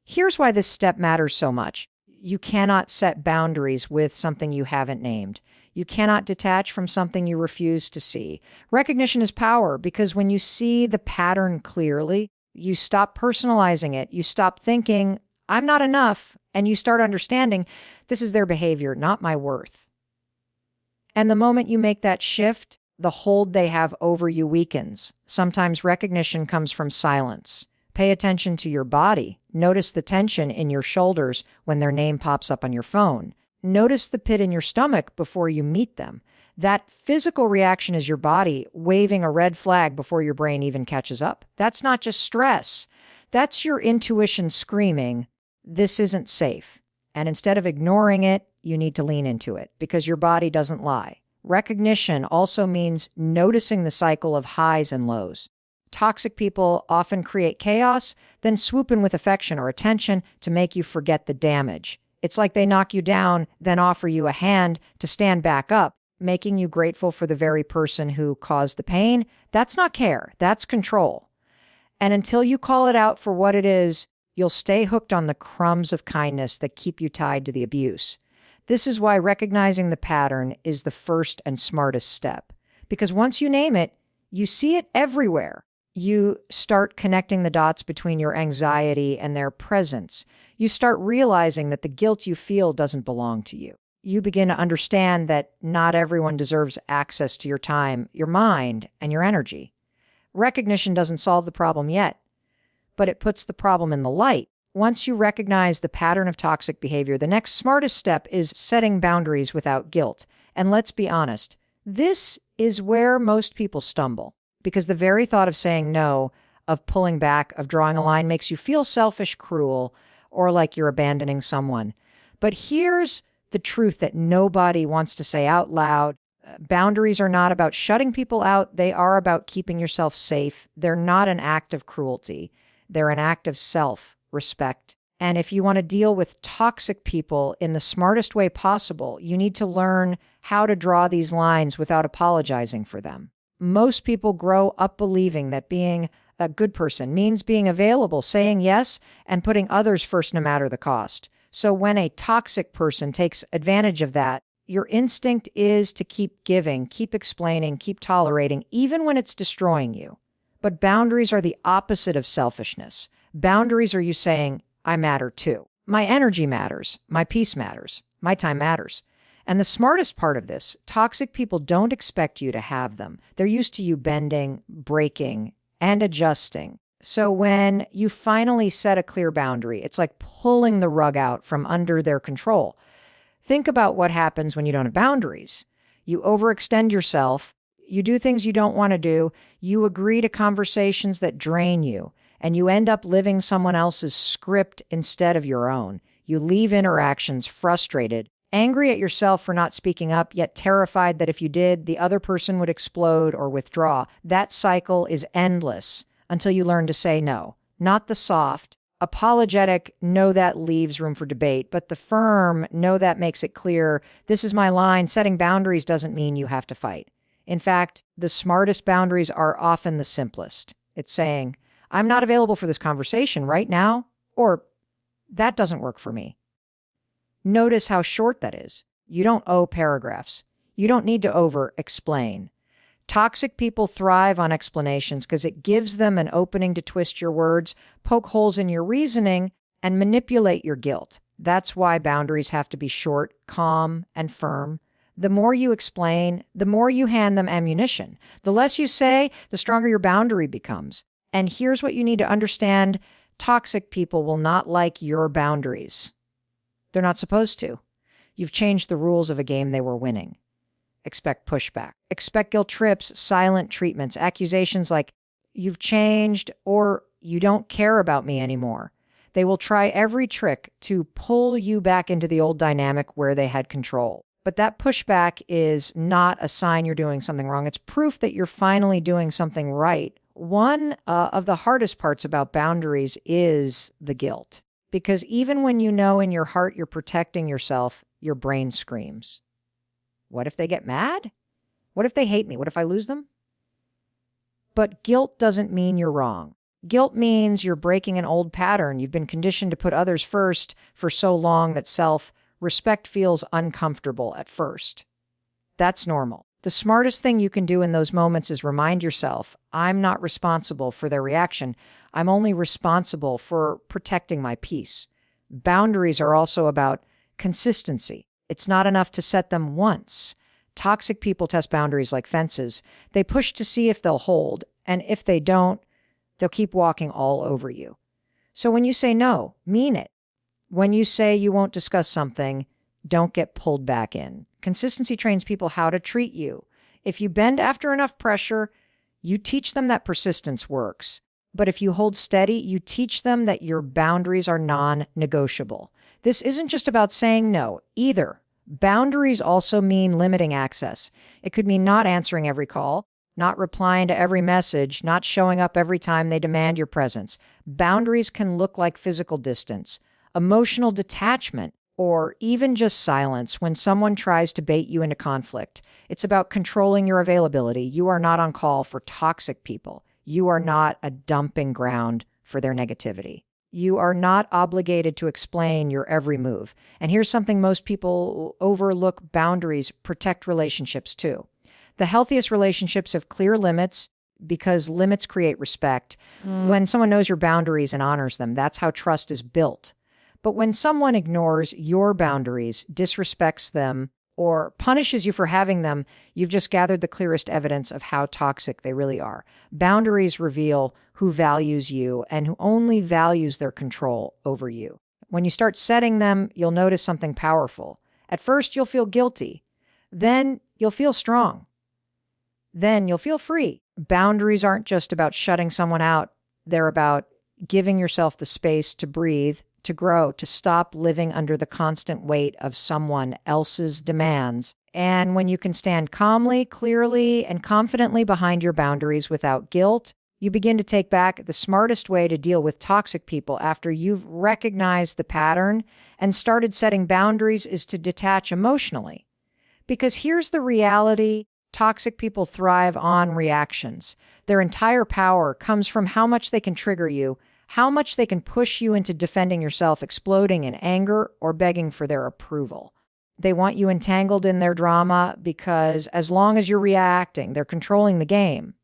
here's why this step matters so much. You cannot set boundaries with something you haven't named. You cannot detach from something you refuse to see. Recognition is power because when you see the pattern clearly, you stop personalizing it. You stop thinking, I'm not enough, and you start understanding this is their behavior, not my worth. And the moment you make that shift, the hold they have over you weakens. Sometimes recognition comes from silence. Pay attention to your body. Notice the tension in your shoulders when their name pops up on your phone. Notice the pit in your stomach before you meet them. That physical reaction is your body waving a red flag before your brain even catches up. That's not just stress. That's your intuition screaming, this isn't safe. And instead of ignoring it, you need to lean into it because your body doesn't lie. Recognition also means noticing the cycle of highs and lows. Toxic people often create chaos, then swoop in with affection or attention to make you forget the damage. It's like they knock you down, then offer you a hand to stand back up, making you grateful for the very person who caused the pain. That's not care. That's control. And until you call it out for what it is, you'll stay hooked on the crumbs of kindness that keep you tied to the abuse. This is why recognizing the pattern is the first and smartest step. Because once you name it, you see it everywhere. You start connecting the dots between your anxiety and their presence. You start realizing that the guilt you feel doesn't belong to you. You begin to understand that not everyone deserves access to your time, your mind, and your energy. Recognition doesn't solve the problem yet, but it puts the problem in the light. Once you recognize the pattern of toxic behavior, the next smartest step is setting boundaries without guilt. And let's be honest, this is where most people stumble. Because the very thought of saying no, of pulling back, of drawing a line makes you feel selfish, cruel, or like you're abandoning someone. But here's the truth that nobody wants to say out loud. Boundaries are not about shutting people out. They are about keeping yourself safe. They're not an act of cruelty. They're an act of self-respect. And if you want to deal with toxic people in the smartest way possible, you need to learn how to draw these lines without apologizing for them. Most people grow up believing that being a good person means being available, saying yes, and putting others first no matter the cost. So when a toxic person takes advantage of that, your instinct is to keep giving, keep explaining, keep tolerating, even when it's destroying you. But boundaries are the opposite of selfishness. Boundaries are you saying, I matter too. My energy matters. My peace matters. My time matters. And the smartest part of this, toxic people don't expect you to have them. They're used to you bending, breaking, and adjusting. So when you finally set a clear boundary, it's like pulling the rug out from under their control. Think about what happens when you don't have boundaries. You overextend yourself. You do things you don't want to do. You agree to conversations that drain you, and you end up living someone else's script instead of your own. You leave interactions frustrated, angry at yourself for not speaking up, yet terrified that if you did, the other person would explode or withdraw. That cycle is endless until you learn to say no. Not the soft, apologetic, no, that leaves room for debate, but the firm, no, that makes it clear, this is my line. Setting boundaries doesn't mean you have to fight. In fact, the smartest boundaries are often the simplest. It's saying, I'm not available for this conversation right now, or that doesn't work for me. Notice how short that is. You don't owe paragraphs. You don't need to over-explain. Toxic people thrive on explanations because it gives them an opening to twist your words, poke holes in your reasoning, and manipulate your guilt. That's why boundaries have to be short, calm, and firm. The more you explain, the more you hand them ammunition. The less you say, the stronger your boundary becomes. And here's what you need to understand. Toxic people will not like your boundaries. They're not supposed to. You've changed the rules of a game they were winning. Expect pushback. Expect guilt trips, silent treatments, accusations like, you've changed or you don't care about me anymore. They will try every trick to pull you back into the old dynamic where they had control. But that pushback is not a sign you're doing something wrong. It's proof that you're finally doing something right. One of the hardest parts about boundaries is the guilt. Because even when you know in your heart you're protecting yourself, your brain screams. What if they get mad? What if they hate me? What if I lose them? But guilt doesn't mean you're wrong. Guilt means you're breaking an old pattern. You've been conditioned to put others first for so long that self-respect feels uncomfortable at first. That's normal. The smartest thing you can do in those moments is remind yourself, I'm not responsible for their reaction. I'm only responsible for protecting my peace. Boundaries are also about consistency. It's not enough to set them once. Toxic people test boundaries like fences. They push to see if they'll hold, and if they don't, they'll keep walking all over you. So when you say no, mean it. When you say you won't discuss something, don't get pulled back in. Consistency trains people how to treat you. If you bend after enough pressure, you teach them that persistence works. But if you hold steady, you teach them that your boundaries are non-negotiable. This isn't just about saying no either. Boundaries also mean limiting access. It could mean not answering every call, not replying to every message, not showing up every time they demand your presence. Boundaries can look like physical distance, emotional detachment, or even just silence when someone tries to bait you into conflict. It's about controlling your availability. You are not on call for toxic people. You are not a dumping ground for their negativity. You are not obligated to explain your every move. And here's something most people overlook: boundaries protect relationships too. The healthiest relationships have clear limits because limits create respect. When someone knows your boundaries and honors them, that's how trust is built. But when someone ignores your boundaries, disrespects them, or punishes you for having them, you've just gathered the clearest evidence of how toxic they really are. Boundaries reveal who values you and who only values their control over you. When you start setting them, you'll notice something powerful. At first, you'll feel guilty. Then you'll feel strong. Then you'll feel free. Boundaries aren't just about shutting someone out. They're about giving yourself the space to breathe, to grow, to stop living under the constant weight of someone else's demands. And when you can stand calmly, clearly, and confidently behind your boundaries without guilt, you begin to take back. The smartest way to deal with toxic people after you've recognized the pattern and started setting boundaries is to detach emotionally. Because here's the reality: toxic people thrive on reactions. Their entire power comes from how much they can trigger you, how much they can push you into defending yourself, exploding in anger, or begging for their approval. They want you entangled in their drama because as long as you're reacting, they're controlling the game.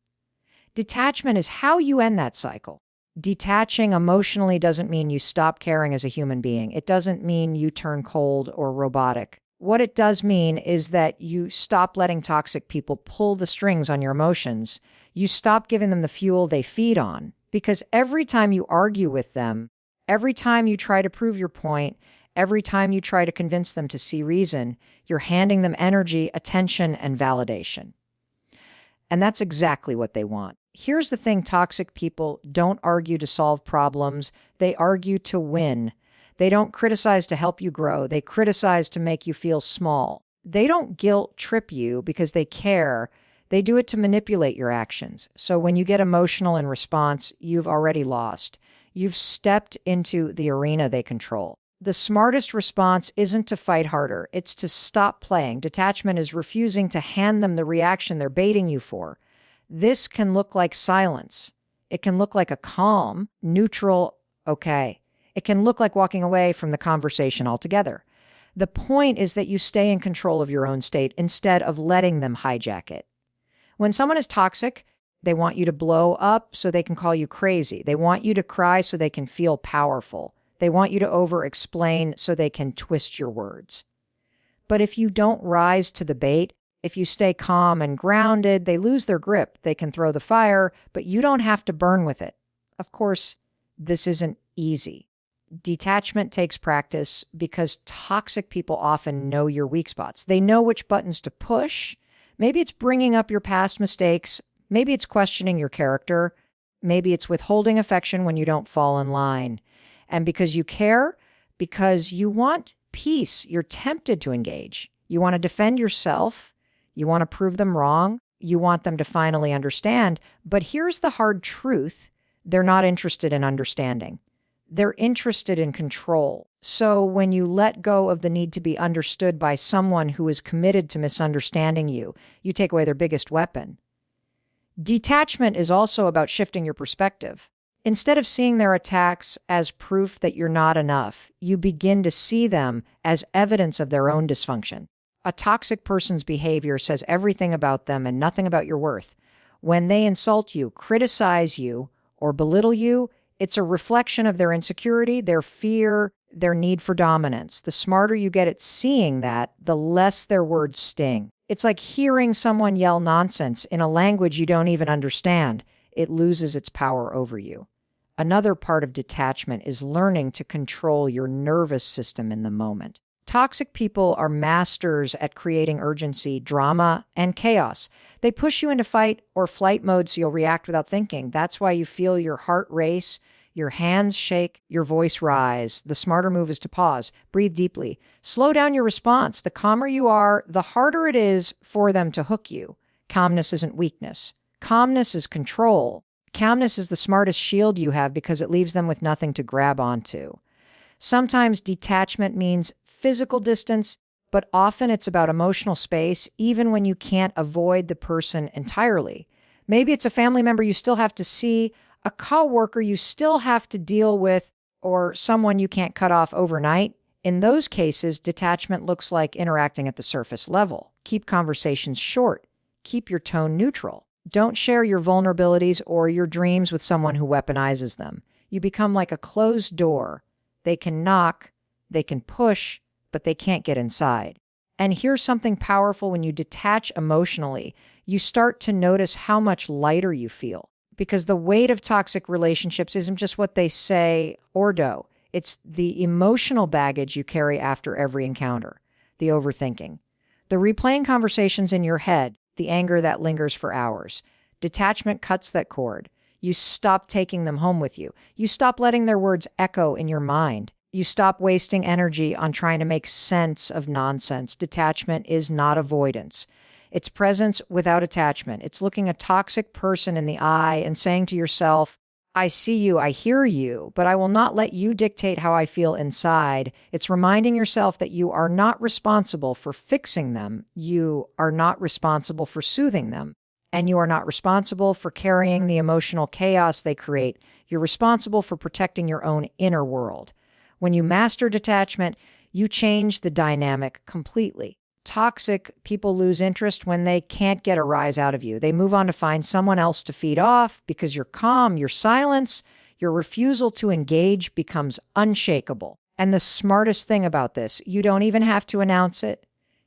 Detachment is how you end that cycle. Detaching emotionally doesn't mean you stop caring as a human being. It doesn't mean you turn cold or robotic. What it does mean is that you stop letting toxic people pull the strings on your emotions. You stop giving them the fuel they feed on, because every time you argue with them, every time you try to prove your point, every time you try to convince them to see reason, you're handing them energy, attention, and validation. And that's exactly what they want. Here's the thing: toxic people don't argue to solve problems. They argue to win. They don't criticize to help you grow. They criticize to make you feel small. They don't guilt trip you because they care. They do it to manipulate your actions. So when you get emotional in response, you've already lost. You've stepped into the arena they control. The smartest response isn't to fight harder. It's to stop playing. Detachment is refusing to hand them the reaction they're baiting you for. This can look like silence. It can look like a calm, neutral, okay. It can look like walking away from the conversation altogether. The point is that you stay in control of your own state instead of letting them hijack it. When someone is toxic, they want you to blow up so they can call you crazy. They want you to cry so they can feel powerful. They want you to over-explain so they can twist your words. But if you don't rise to the bait, if you stay calm and grounded, they lose their grip. They can throw the fire, but you don't have to burn with it. Of course, this isn't easy. Detachment takes practice because toxic people often know your weak spots. They know which buttons to push. Maybe it's bringing up your past mistakes. Maybe it's questioning your character. Maybe it's withholding affection when you don't fall in line. And because you care, because you want peace, you're tempted to engage. You want to defend yourself. You want to prove them wrong. You want them to finally understand. But here's the hard truth: they're not interested in understanding. They're interested in control. So when you let go of the need to be understood by someone who is committed to misunderstanding you, you take away their biggest weapon. Detachment is also about shifting your perspective. Instead of seeing their attacks as proof that you're not enough, you begin to see them as evidence of their own dysfunction. A toxic person's behavior says everything about them and nothing about your worth. When they insult you, criticize you, or belittle you, it's a reflection of their insecurity, their fear, their need for dominance. The smarter you get at seeing that, the less their words sting. It's like hearing someone yell nonsense in a language you don't even understand. It loses its power over you. Another part of detachment is learning to control your nervous system in the moment. Toxic people are masters at creating urgency, drama, and chaos. They push you into fight or flight mode so you'll react without thinking. That's why you feel your heart race, your hands shake, your voice rise. The smarter move is to pause, breathe deeply, slow down your response. The calmer you are, the harder it is for them to hook you. Calmness isn't weakness. Calmness is control. Calmness is the smartest shield you have because it leaves them with nothing to grab onto. Sometimes detachment means physical distance, but often it's about emotional space, even when you can't avoid the person entirely. Maybe it's a family member you still have to see, a coworker you still have to deal with, or someone you can't cut off overnight. In those cases, detachment looks like interacting at the surface level. Keep conversations short. Keep your tone neutral. Don't share your vulnerabilities or your dreams with someone who weaponizes them. You become like a closed door. They can knock, they can push, but they can't get inside. And here's something powerful: when you detach emotionally, you start to notice how much lighter you feel. Because the weight of toxic relationships isn't just what they say or do. It's the emotional baggage you carry after every encounter, the overthinking, the replaying conversations in your head, the anger that lingers for hours. Detachment cuts that cord. You stop taking them home with you. You stop letting their words echo in your mind. You stop wasting energy on trying to make sense of nonsense. Detachment is not avoidance. It's presence without attachment. It's looking a toxic person in the eye and saying to yourself, I see you, I hear you, but I will not let you dictate how I feel inside. It's reminding yourself that you are not responsible for fixing them. You are not responsible for soothing them. And you are not responsible for carrying the emotional chaos they create. You're responsible for protecting your own inner world. When you master detachment, you change the dynamic completely. Toxic people lose interest when they can't get a rise out of you. They move on to find someone else to feed off because you're calm, your silence, your refusal to engage becomes unshakable. And the smartest thing about this, you don't even have to announce it.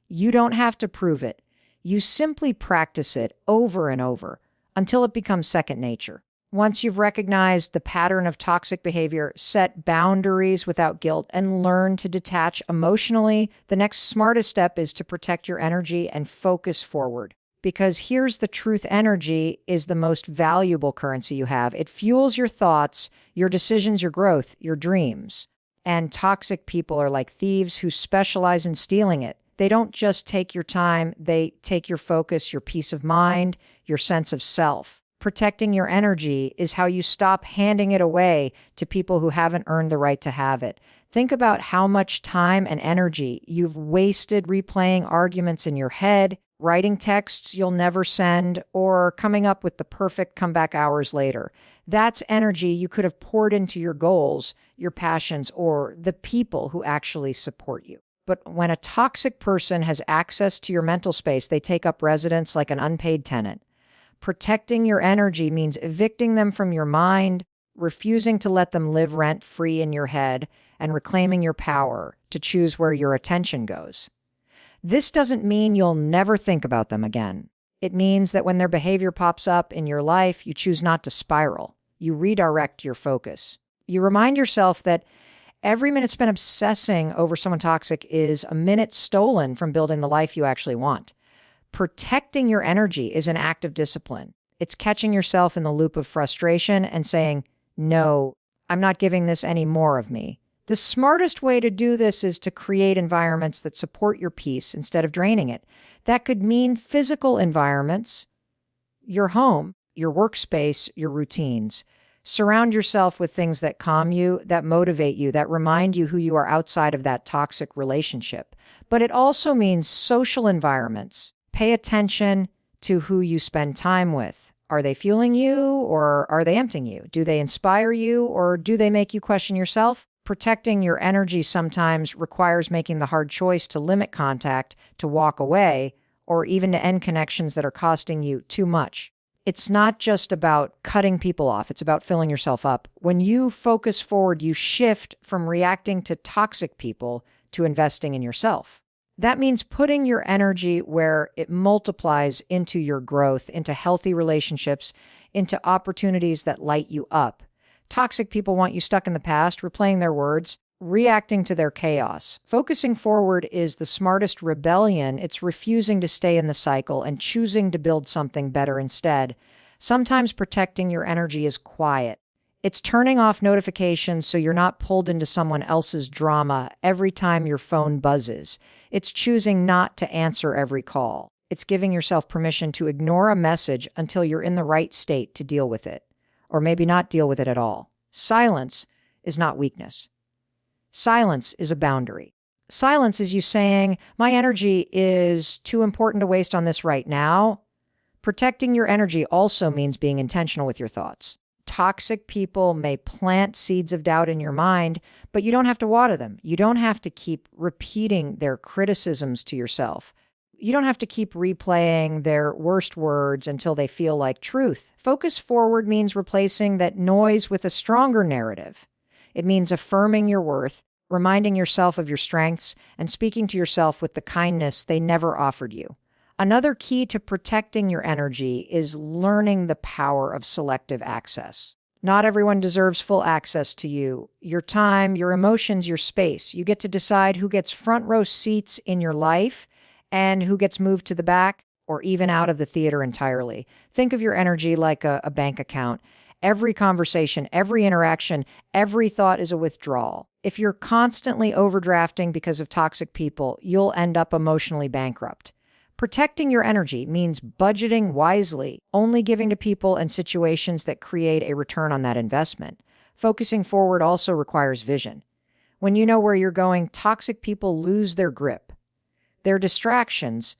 You don't have to prove it. You simply practice it over and over until it becomes second nature. Once you've recognized the pattern of toxic behavior, set boundaries without guilt, and learn to detach emotionally, the next smartest step is to protect your energy and focus forward. Because here's the truth: energy is the most valuable currency you have. It fuels your thoughts, your decisions, your growth, your dreams. And toxic people are like thieves who specialize in stealing it. They don't just take your time, they take your focus, your peace of mind, your sense of self. Protecting your energy is how you stop handing it away to people who haven't earned the right to have it. Think about how much time and energy you've wasted replaying arguments in your head, writing texts you'll never send, or coming up with the perfect comeback hours later. That's energy you could have poured into your goals, your passions, or the people who actually support you. But when a toxic person has access to your mental space, they take up residence like an unpaid tenant. Protecting your energy means evicting them from your mind, refusing to let them live rent-free in your head, and reclaiming your power to choose where your attention goes. This doesn't mean you'll never think about them again. It means that when their behavior pops up in your life, you choose not to spiral. You redirect your focus. You remind yourself that every minute spent obsessing over someone toxic is a minute stolen from building the life you actually want. Protecting your energy is an act of discipline. It's catching yourself in the loop of frustration and saying, no, I'm not giving this any more of me. The smartest way to do this is to create environments that support your peace instead of draining it. That could mean physical environments, your home, your workspace, your routines. Surround yourself with things that calm you, that motivate you, that remind you who you are outside of that toxic relationship. But it also means social environments. Pay attention to who you spend time with. Are they fueling you or are they emptying you? Do they inspire you or do they make you question yourself? Protecting your energy sometimes requires making the hard choice to limit contact, to walk away, or even to end connections that are costing you too much. It's not just about cutting people off. It's about filling yourself up. When you focus forward, you shift from reacting to toxic people to investing in yourself. That means putting your energy where it multiplies into your growth, into healthy relationships, into opportunities that light you up. Toxic people want you stuck in the past, replaying their words, reacting to their chaos. Focusing forward is the smartest rebellion. It's refusing to stay in the cycle and choosing to build something better instead. Sometimes protecting your energy is quiet. It's turning off notifications so you're not pulled into someone else's drama every time your phone buzzes. It's choosing not to answer every call. It's giving yourself permission to ignore a message until you're in the right state to deal with it, or maybe not deal with it at all. Silence is not weakness. Silence is a boundary. Silence is you saying, my energy is too important to waste on this right now. Protecting your energy also means being intentional with your thoughts. Toxic people may plant seeds of doubt in your mind, but you don't have to water them. You don't have to keep repeating their criticisms to yourself. You don't have to keep replaying their worst words until they feel like truth. Focus forward means replacing that noise with a stronger narrative. It means affirming your worth, reminding yourself of your strengths, and speaking to yourself with the kindness they never offered you. Another key to protecting your energy is learning the power of selective access. Not everyone deserves full access to you, your time, your emotions, your space. You get to decide who gets front row seats in your life and who gets moved to the back or even out of the theater entirely. Think of your energy like a bank account. Every conversation, every interaction, every thought is a withdrawal. If you're constantly overdrafting because of toxic people, you'll end up emotionally bankrupt. Protecting your energy means budgeting wisely, only giving to people and situations that create a return on that investment. Focusing forward also requires vision. When you know where you're going, toxic people lose their grip. Their distractions,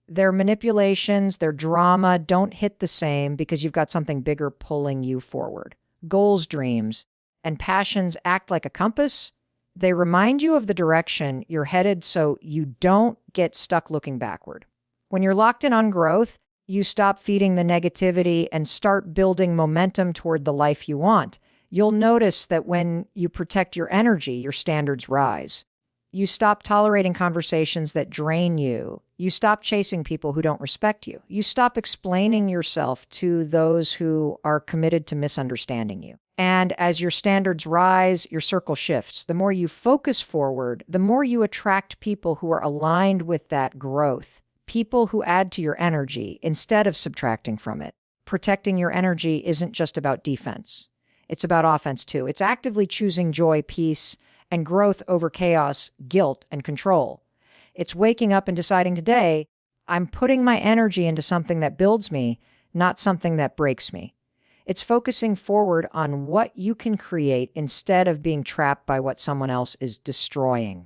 their manipulations, their drama don't hit the same because you've got something bigger pulling you forward. Goals, dreams, and passions act like a compass. They remind you of the direction you're headed so you don't get stuck looking backward. When you're locked in on growth, you stop feeding the negativity and start building momentum toward the life you want. You'll notice that when you protect your energy, your standards rise. You stop tolerating conversations that drain you. You stop chasing people who don't respect you. You stop explaining yourself to those who are committed to misunderstanding you. And as your standards rise, your circle shifts. The more you focus forward, the more you attract people who are aligned with that growth, people who add to your energy instead of subtracting from it. Protecting your energy isn't just about defense. It's about offense too. It's actively choosing joy, peace, and growth over chaos, guilt, and control. It's waking up and deciding today, I'm putting my energy into something that builds me, not something that breaks me. It's focusing forward on what you can create instead of being trapped by what someone else is destroying.